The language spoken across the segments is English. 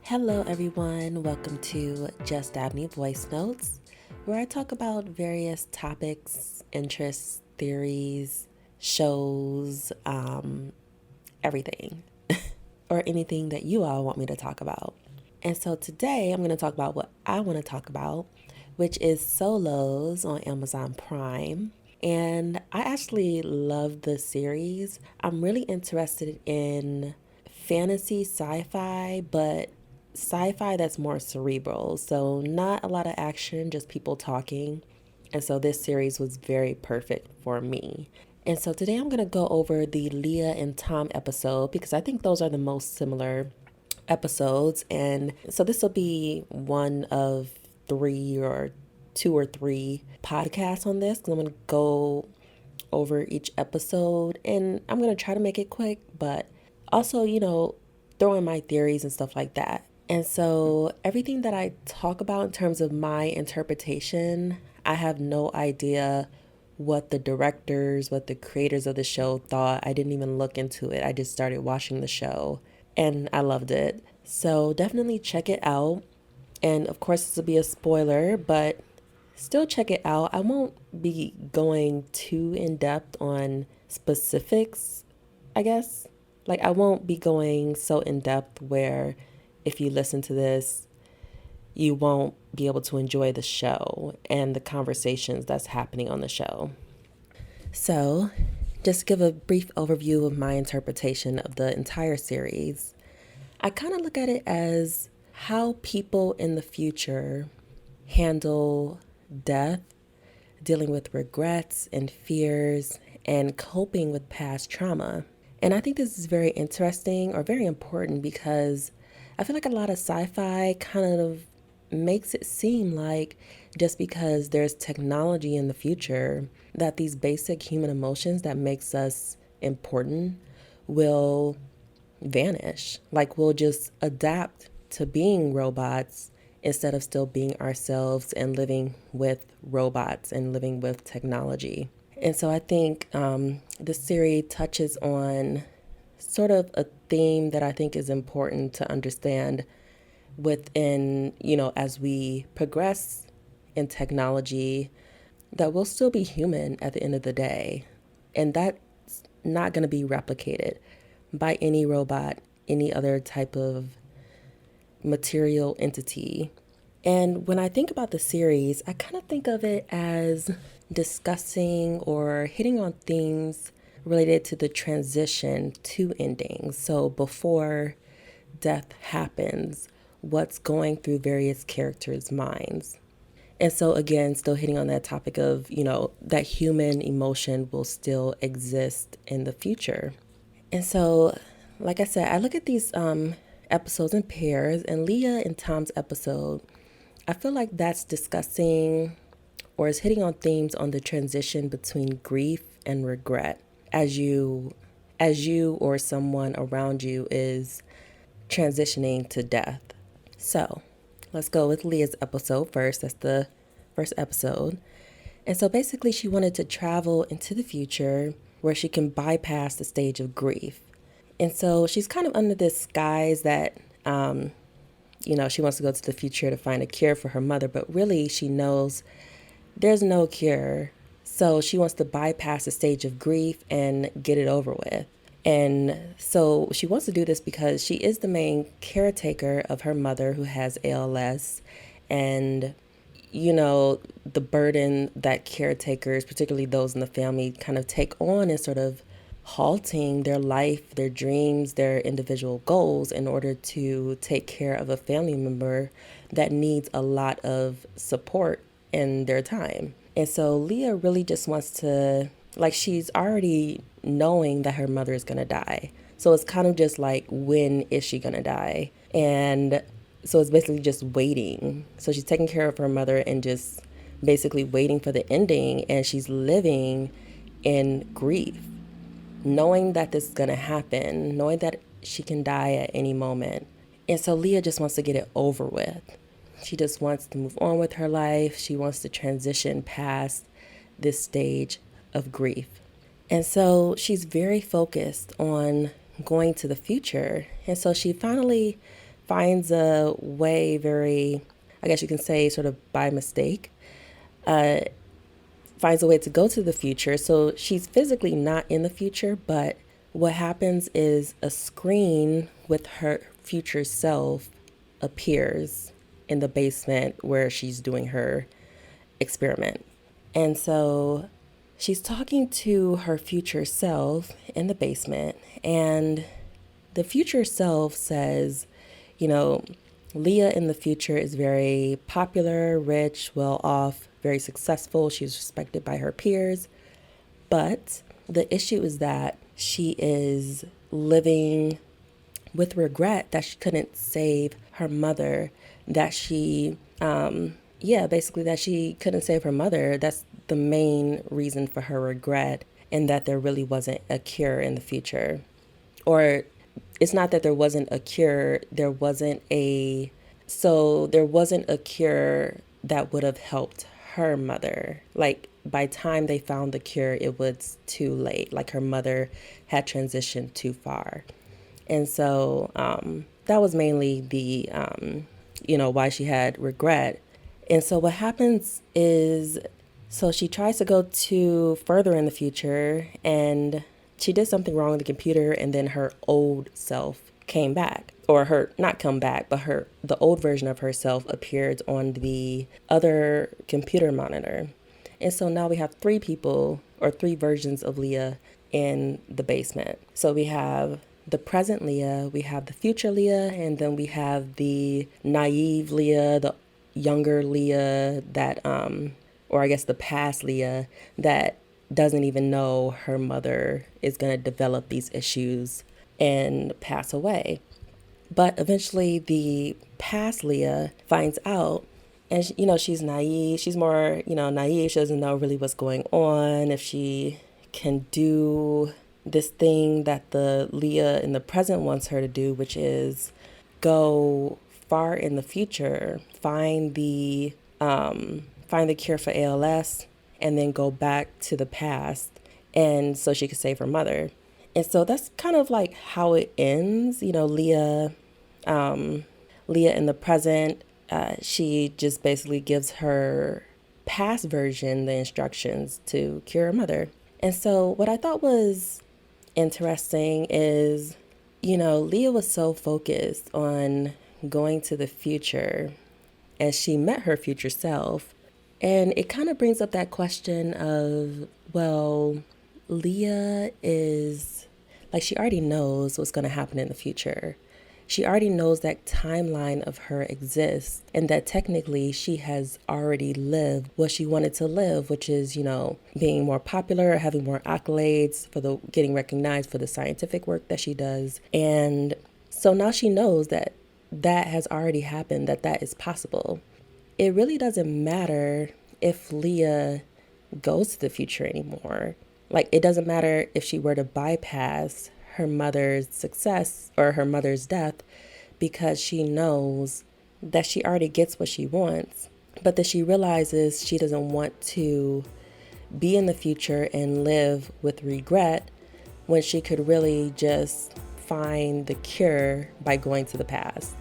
Hello, everyone. Welcome to JustDabney Voice Notes, where I talk about various topics, interests, theories, shows, everything, or anything that you all want me to talk about. And so today I'm going to talk about what I want to talk about, which is Solos on Amazon Prime. And I actually love the series. I'm really interested in fantasy sci fi, but sci fi that's more cerebral. So, not a lot of action, just people talking. And so, this series was very perfect for me. And so, today I'm going to go over the Leah and Tom episode because I think those are the most similar episodes. And so, this will be one of three or two or three podcasts on this because I'm going to go over each episode and I'm going to try to make it quick, but also, throw in my theories and stuff like that. And so, everything that I talk about in terms of my interpretation, I have no idea what the directors, what the creators of the show thought. I didn't even look into it. I just started watching the show and I loved it. So, definitely check it out. And of course, this will be a spoiler, but still check it out. I won't be going too in depth on specifics, I guess. Like, I won't be going so in depth where if you listen to this, you won't be able to enjoy the show and the conversations that's happening on the show. So, just give a brief overview of my interpretation of the entire series. I kind of look at it as how people in the future handle death, dealing with regrets and fears, and coping with past trauma. And I think this is very interesting or very important because I feel like a lot of sci fi kind of makes it seem like just because there's technology in the future, that these basic human emotions that makes us important will vanish. Like we'll just adapt to being robots instead of still being ourselves and living with robots and living with technology. And so I think this series touches on sort of a theme that I think is important to understand within, as we progress in technology, that we'll still be human at the end of the day. And that's not going to be replicated by any robot, any other type of material entity. And when I think about the series, I kind of think of it as discussing or hitting on themes related to the transition to endings. So before death happens, what's going through various characters' minds. And so again, still hitting on that topic of, that human emotion will still exist in the future. And so, like I said, I look at these episodes in pairs, and Leah and Tom's episode, I feel like that's discussing or is hitting on themes on the transition between grief and regret as you or someone around you is transitioning to death. So, let's go with Leah's episode first. That's the first episode. And so basically she wanted to travel into the future where she can bypass the stage of grief. And so she's kind of under this guise that she wants to go to the future to find a cure for her mother, but really she knows there's no cure. So she wants to bypass the stage of grief and get it over with. And so she wants to do this because she is the main caretaker of her mother who has ALS. And, the burden that caretakers, particularly those in the family, kind of take on is sort of halting their life, their dreams, their individual goals in order to take care of a family member that needs a lot of support in their time. And so Leah really just wants to, like, she's already knowing that her mother is going to die. So it's kind of just like, when is she going to die? And so it's basically just waiting. So she's taking care of her mother and just basically waiting for the ending. And she's living in grief, knowing that this is going to happen, knowing that she can die at any moment. And so Leah just wants to get it over with. She just wants to move on with her life. She wants to transition past this stage of grief. And so she's very focused on going to the future. And so she finally finds a way I guess you can say sort of by mistake, finds a way to go to the future. So she's physically not in the future, but what happens is a screen with her future self appears in the basement where she's doing her experiment. And so she's talking to her future self in the basement, and the future self says, Leah in the future is very popular, rich, well off, very successful. She's respected by her peers. But the issue is that she is living with regret that she couldn't save her mother, that basically that she couldn't save her mother. That's the main reason for her regret, and that there really wasn't a cure in the future. Or it's not that there wasn't a cure, there wasn't a cure that would have helped her mother. Like, by the time they found the cure, it was too late. Like, her mother had transitioned too far. And so that was mainly the, why she had regret. And so what happens is, so she tries to go to further in the future, and she did something wrong with the computer, and then her old self came back. Or not come back, but the old version of herself appeared on the other computer monitor. And so now we have three people, or three versions of Leah in the basement. So we have the present Leah, we have the future Leah, and then we have the naive Leah, the younger Leah that, or I guess the past Leah that doesn't even know her mother is going to develop these issues and pass away. But eventually the past Leah finds out, and she's naive. She's more, naive. She doesn't know really what's going on, if she can do this thing that the Leah in the present wants her to do, which is go far in the future, find the cure for ALS, and then go back to the past, and so she could save her mother. And so that's kind of like how it ends. Leah in the present, she just basically gives her past version the instructions to cure her mother. And so what I thought was interesting is, Leah was so focused on going to the future as she met her future self. And it kind of brings up that question of, well, Leah is like, she already knows what's going to happen in the future. She already knows that timeline of her exists, and that technically she has already lived what she wanted to live, which is, being more popular, having more accolades, getting recognized for the scientific work that she does. And so now she knows that has already happened, that is possible. It really doesn't matter if Leah goes to the future anymore. Like, it doesn't matter if she were to bypass her mother's success or her mother's death, because she knows that she already gets what she wants, but that she realizes she doesn't want to be in the future and live with regret, when she could really just find the cure by going to the past.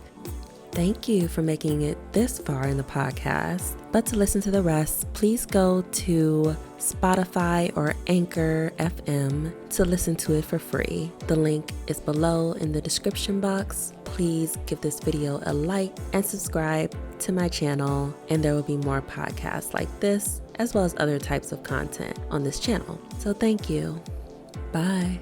Thank you for making it this far in the podcast. But to listen to the rest, please go to Spotify or Anchor FM to listen to it for free. The link is below in the description box. Please give this video a like and subscribe to my channel, and there will be more podcasts like this, as well as other types of content on this channel. So thank you. Bye.